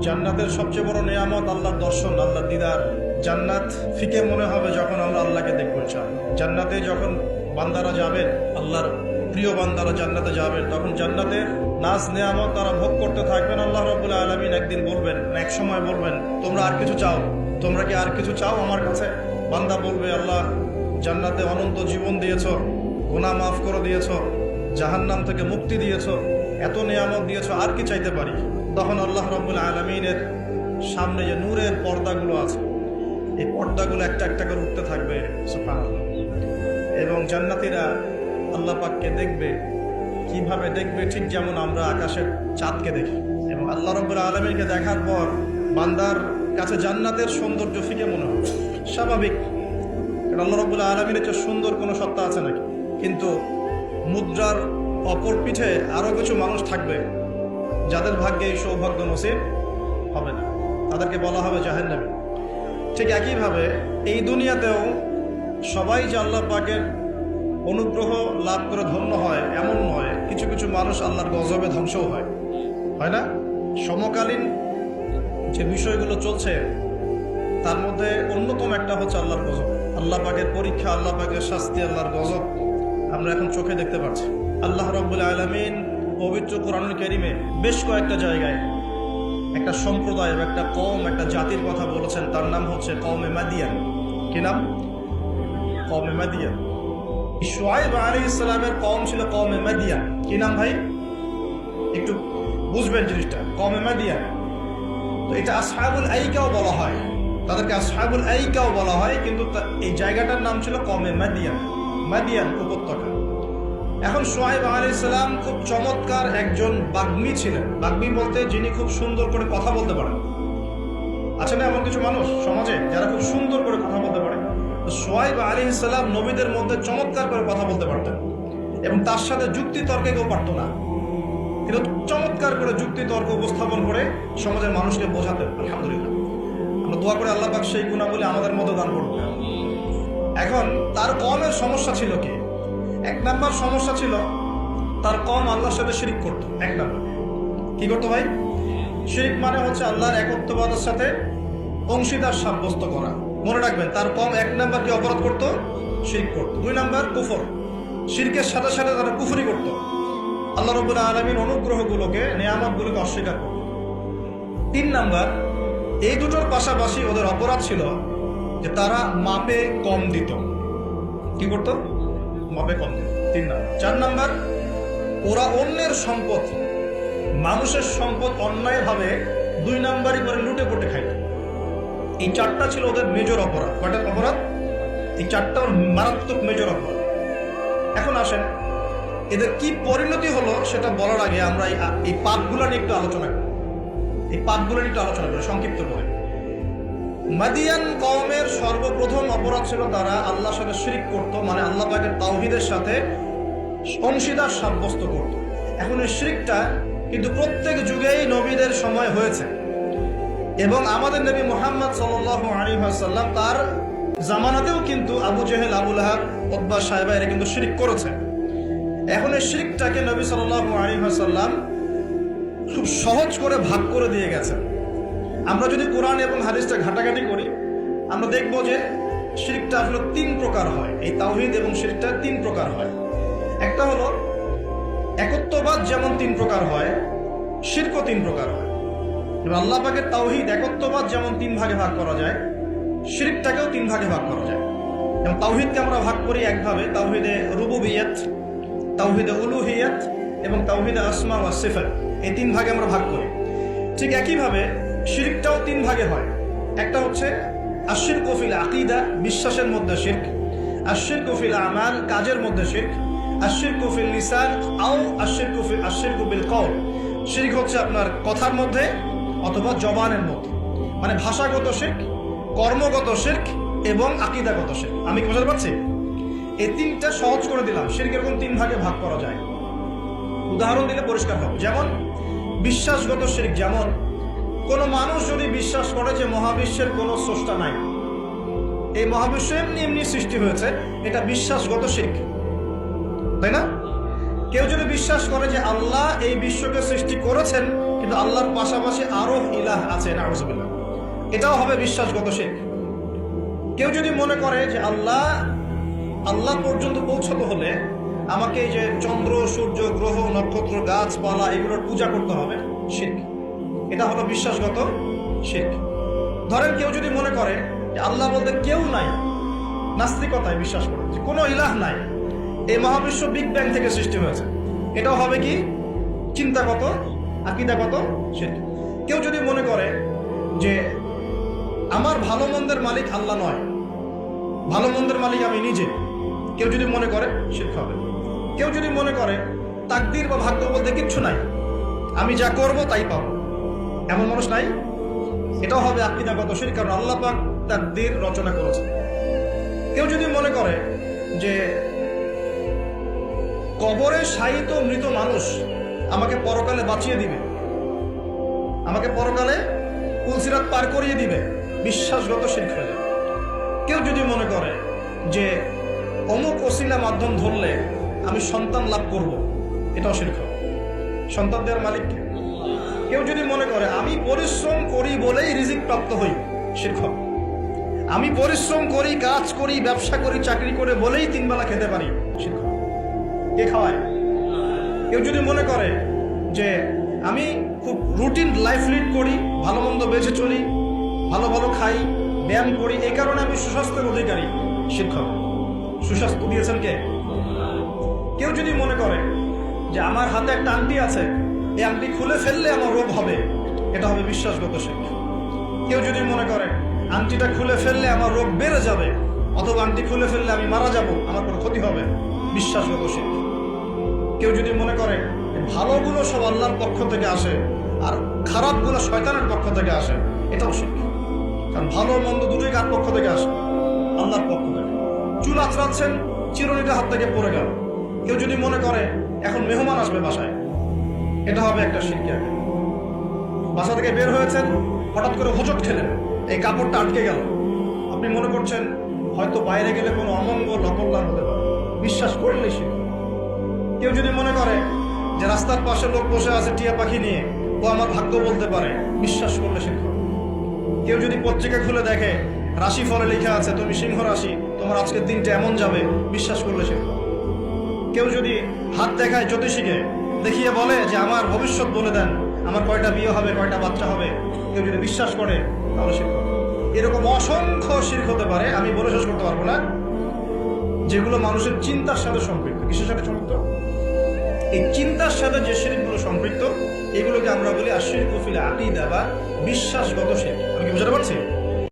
জান্নাতের সবচেয়ে বড় নিয়ামত আল্লাহর দর্শন, আল্লাহর দিদার। জান্নাত ফিকে মনে হবে যখন আমরা আল্লাহকে দেখবো ইনশাআল্লাহ। জান্নাতে যখন বান্দারা যাবেন, আল্লাহর প্রিয় বান্দারা জান্নাতে যাবেন, তখন জান্নাতের নাজ নিয়ামত তারা ভোগ করতে থাকবেন। আল্লাহ রাব্বুল আলামিন একদিন বলবেন, এক সময় বলবেন, তোমরা আর কিছু চাও? তোমরা কি আর কিছু চাও আমার কাছে? বান্দা বলবে, আল্লাহ জান্নাতে অনন্ত জীবন দিয়েছ, গুনাহ মাফ করে দিয়েছ, জাহান্নাম থেকে মুক্তি দিয়েছ, এত নিয়ামত দিয়েছ, আর কি চাইতে পারি? তখন আল্লাহ রাব্বুল আলামিনের সামনে যে নূরের পর্দাগুলো আছে, এই পর্দাগুলো একটা একটা করে উঠতে থাকবে, সুবহানাল্লাহ। এবং জান্নাতীরা আল্লাহ পাককে দেখবে। কিভাবে দেখবে? ঠিক যেমন আমরা আকাশের চাঁদকে দেখি। এবং আল্লাহ রাব্বুল আলামিনকে দেখার পর বান্দার কাছে জান্নাতের সৌন্দর্য ফিকে মনে হবে, স্বাভাবিক। আল্লাহ রাব্বুল আলামিনের চেয়ে সুন্দর কোনো সত্তা আছে নাকি? কিন্তু মুদ্রার অপর পিঠে আরও কিছু মানুষ থাকবে যাদের ভাগ্যে এই সৌভাগ্য নসিব হবে না, তাদেরকে বলা হবে জাহান্নামী। ঠিক একইভাবে এই দুনিয়াতেও সবাই যে আল্লাহ পাকের অনুগ্রহ লাভ করে ধন্য হয় এমন নয়, কিছু কিছু মানুষ আল্লাহর গজবে ধ্বংসও হয়, হয় না? সমকালীন যে বিষয়গুলো চলছে তার মধ্যে অন্যতম একটা হচ্ছে আল্লাহর গজব, আল্লাহ পাকের পরীক্ষা, আল্লাহ পাকের শাস্তি, আল্লাহর গজব আমরা এখন চোখে দেখতে পাচ্ছি। আল্লাহ রাব্বুল আলামিন পবিত্র কোরআনুল কারীমে বেশ কয়েকটা জায়গায় একটা সম্প্রদায়, একটা কওম, একটা জাতির কথা বলেছেন। তার নাম হচ্ছে কওমে মাদিয়ান। কি নাম? কওমে মাদিয়ান। শুআয়ব আলাইহিস সালামের কওম ছিল কওমে মাদিয়ান। কি নাম ভাই? একটু বুঝবেন জিনিসটা। কওমে মাদিয়ান, তো এটা আসহাবুল আইকাও বলা হয়, তাদেরকে আসহাবুল আইকাও বলা হয়, কিন্তু এই জায়গাটার নাম ছিল কওমে মাদিয়ান, মাদিয়ান উপত্যকা। এখন শুআয়ব আলাইহিস সালাম খুব চমৎকার একজন বাগ্মী ছিলেন। বাগ্মী বলতে যিনি খুব সুন্দর করে কথা বলতে পারেন। আছে না এমন কিছু মানুষ সমাজে যারা খুব সুন্দর করে কথা বলতে পারে? তো শুআয়ব আলাইহিস সালাম নবীদের মধ্যে চমৎকার করে কথা বলতে পারতেন এবং তার সাথে যুক্তি তর্কে কেউ পারত না, কিন্তু চমৎকার করে যুক্তি তর্ক উপস্থাপন করে সমাজের মানুষকে বোঝাতেন। আলহামদুলিল্লাহ, আমরা দোয়া করে আল্লাহ পাক সেই গুণাবলী আমাদের মধ্যে দান করুন। এখন তার কওমের সমস্যা ছিল কি? এক নাম্বার সমস্যা ছিল তার কওম আল্লাহর সাথে শিরক করত। এক নাম্বার কি করতো ভাই? শিরক মানে হচ্ছে আল্লাহর একত্ববাদের সাথে অংশীদার সাব্যস্ত করা। মনে রাখবেন, তার কওম এক নাম্বার কি অপরাধ করত? শিরক করত। দুই নাম্বার কুফর, শিরকের সাথে সাথে তারা কুফরি করত, আল্লাহ রাব্বুল আলামিন অনুগ্রহগুলোকে, নিয়ামতগুলোকে অস্বীকার করত। তিন নাম্বার, এই দুটোর পাশাপাশি ওদের অপরাধ ছিল যে তারা মাপে কম দিত। কি করত? মাপে কম দিত। তিন নাম্বার। চার নাম্বার, ওরা অন্যের সম্পদ, মানুষের সম্পদ অন্যায়ভাবে দুই নাম্বারই করে লুটে পুটে খাইত। এই চারটা ছিল ওদের মেজর অপরাধ। কয়টা অপরাধ? এই চারটা মারাত্মক মেজর অপরাধ। এখন আসেন, এদের কি পরিণতি হলো সেটা বলার আগে আমরা এই পাপগুলো নিয়ে একটু আলোচনা করি। এই পাপগুলো নিয়ে একটু আলোচনা করি সংক্ষিপ্ত করে। মাদিয়ান কওমের সর্বপ্রথম অপরাধ ছিল তারা আল্লাহর সাথে শিরক করত, মানে আল্লাহ পাকের তাওহীদের সাথে অংশীদার সাব্যস্ত করত। এখন এই শিরকটা কিন্তু প্রত্যেক যুগেই নবীদের সময় হয়েছে এবং আমাদের নবী মুহাম্মদ সাল্লাল্লাহু আলাইহি ওয়াসাল্লাম তার জামানাতেও কিন্তু আবু জেহেল, আবু লাহাব, উতবা, সায়বা এরা কিন্তু শিরক করেছে। এখন এই শিরকটাকে নবী সাল্লাল্লাহু আলাইহি ওয়াসাল্লাম খুব সহজ করে ভাগ করে দিয়ে গেছেন। আমরা যদি কোরআন এবং হাদিসটা ঘাটাঘাটি করি আমরা দেখব যে শিরকটা আসলে তিন প্রকার হয়। এই তাওহীদ এবং শিরকটা তিন প্রকার হয়। একটা হলো একত্ববাদ, যেমন তিন প্রকার হয়, শিরকও তিন প্রকার হয়। এবং আল্লাহ পাকের তাওহীদ, একত্ববাদ যেমন তিন ভাগে ভাগ করা যায়, শিরকটাকেও তিন ভাগে ভাগ করা যায়। এবং তাওহীদকে আমরা ভাগ করি একভাবে, তাওহীদে রুবুবিয়্যাত, তাওহীদে উলুহিয়্যাত এবং তাওহীদে আসমা ওয়া সিফাত। এই তিন ভাগে আমরা ভাগ করি। ঠিক একইভাবে শিরকটাও তিন ভাগে হয়। একটা হচ্ছে আশিরকু ফিল আকীদা, বিশ্বাসের মধ্যে শিরক, আশিরকু ফিল আমাল, কাজের মধ্যে শিরক, আশিরকু ফিল লিসান আও আশিরকু বিল কওল। শিরক হচ্ছে আপনার কথার মধ্যে অথবা জবানের মধ্যে, মানে ভাষাগত শিরক, কর্মগত শিরক এবং আকীদাগত শিরক। আমি কি বুঝতে পারছি? এই তিনটা সহজ করে দিলাম। শিরক এরকম তিন ভাগে ভাগ করা যায়। উদাহরণ দিলে পরিষ্কার হবে। যেমন বিশ্বাসগত শিরক, যেমন কোনো মানুষ যদি বিশ্বাস করে যে মহাবিশ্বের কোনো স্রষ্টা নাই, এই মহাবিশ্ব এমনি এমনি সৃষ্টি হয়েছে, এটা বিশ্বাসগত শিরক, তাই না? কেউ যদি বিশ্বাস করে যে আল্লাহ এই বিশ্বকে সৃষ্টি করেছেন, কিন্তু আল্লাহর পাশাপাশি আরো ইলাহ আছে, নাউযুবিল্লাহ, এটাও হবে বিশ্বাসগত শিরক। কেউ যদি মনে করে যে আল্লাহ পর্যন্ত পৌঁছতে হলে আমাকে এই যে চন্দ্র, সূর্য, গ্রহ, নক্ষত্র, গাছপালা এগুলোর পূজা করতে হবে, শিরক। এটা হলো বিশ্বাসগত শিরক। ধরেন কেউ যদি মনে করে যে আল্লাহ বলতে কেউ নাই, নাস্তিকতায় বিশ্বাস করে যে কোনো ইলাহ নাই, এই মহাবিশ্ব বিগ ব্যাং থেকে সৃষ্টি হয়েছে, এটাও হবে কি চিন্তাগত, আকীদাগত শিরক। কেউ যদি মনে করে যে আমার ভালো মন্দের মালিক আল্লাহ নয়, ভালো মন্দের মালিক আমি নিজে, কেউ যদি মনে করে শিরক হবে। কেউ যদি মনে করে তাকদীর বা ভাগ্য বলতে কিচ্ছু নাই, আমি যা করব তাই পাবো, এমন মানুষ নাই, এটাও হবে আকীদাগত শিরক, কারণ আল্লাহ পাক তাকদীর রচনা করেছে। কেউ যদি মনে করে যে কবরে শায়িত মৃত মানুষ আমাকে পরকালে বাঁচিয়ে দিবে, আমাকে পরকালে পুলসিরাত পার করিয়ে দিবে, বিশ্বাসগত শিরক হয়ে যাবে। কেউ যদি মনে করে যে অমুক ওসিলা মাধ্যম ধরলে আমি সন্তান লাভ করব, এটাও শিরক হবে। সন্তান দেওয়ার মালিক কে? কেউ যদি মনে করে আমি পরিশ্রম করি বলেই রিজিক প্রাপ্ত হই, শিরক হবে। আমি পরিশ্রম করি, কাজ করি, ব্যবসা করি, চাকরি করে বলেই 3 বেলা খেতে পারি, শিরক হবে। কে খাওয়ায়? কেউ যদি মনে করে যে আমি খুব রুটিন লাইফ লিড করি, ভালো মন্দ বেঁচে চলি, ভালো ভালো খাই, ব্যায়াম করি, এই কারণে আমি সুস্বাস্থ্যের অধিকারী, শিরক হবে। সুস্বাস্থ্য দিয়েছেন কে? কেউ যদি মনে করে যে আমার হাতে একটা আংটি আছে, এই আংটি খুলে ফেললে আমার রোগ হবে, এটা হবে বিশ্বাসগত শিরক। কেউ যদি মনে করে আংটিটা খুলে ফেললে আমার রোগ বেড়ে যাবে, অথবা আংটি খুলে ফেললে আমি মারা যাব, আমার কোনো ক্ষতি হবে, বিশ্বাসগত শিরক। কেউ যদি মনে করে ভালোগুলো সব আল্লাহর পক্ষ থেকে আসে আর খারাপগুলো শয়তানের পক্ষ থেকে আসে, এটাও শিরক। কারণ ভালো মন্দ দুটোই কার পক্ষ থেকে আসে? আল্লাহর পক্ষ থেকে। চুল আঁচড়াচ্ছেন, চিরুনিটা হাত থেকে পড়ে গেল। কেউ যদি মনে করে এখন মেহমান আসবে বাসায়, এটা হবে একটা শিরক। বাসা থেকে বের হয়েছেন, হঠাৎ করে হোঁচট খেলেন, এই কাপড়টা আটকে গেল, আপনি মনে করছেন হয়তো বাইরে গেলে কোনো অমঙ্গল অকল্যাণ হতে পারে, বিশ্বাস করলেই শিরক। কেউ যদি মনে করে যে রাস্তার পাশে লোক বসে আছে টিয়া পাখি নিয়ে, ও আমার ভাগ্য বলতে পারে, বিশ্বাস করলে শিরক। কেউ যদি পত্রিকা খুলে দেখে রাশি ফলে লেখা আছে তুমি সিংহ রাশি, তোমার আজকের দিনটা এমন যাবে, বিশ্বাস করলে শিরক। কেউ যদি হাত দেখায় জ্যোতিষীকে, দেখিয়ে বলে যে আমার ভবিষ্যৎ বলে দেন, আমার কয়টা বিয়ে হবে, কয়টা বাচ্চা হবে, কেউ যদি বিশ্বাস করে, তাহলে শিরক। এরকম অসংখ্য শিরক হতে পারে, আমি বলে শেষ করতে পারবো না, যেগুলো মানুষের চিন্তার সাথে সম্পৃক্ত। কিসের সাথে সম্পৃক্ত? এই চিন্তার সাথে যে শিরকগুলো সম্পৃক্ত, এগুলোকে আমরা বলি আশরিকু ফিল আকীদা বা বিশ্বাসগত শিরক। আমি কি বুঝাতে পারছি?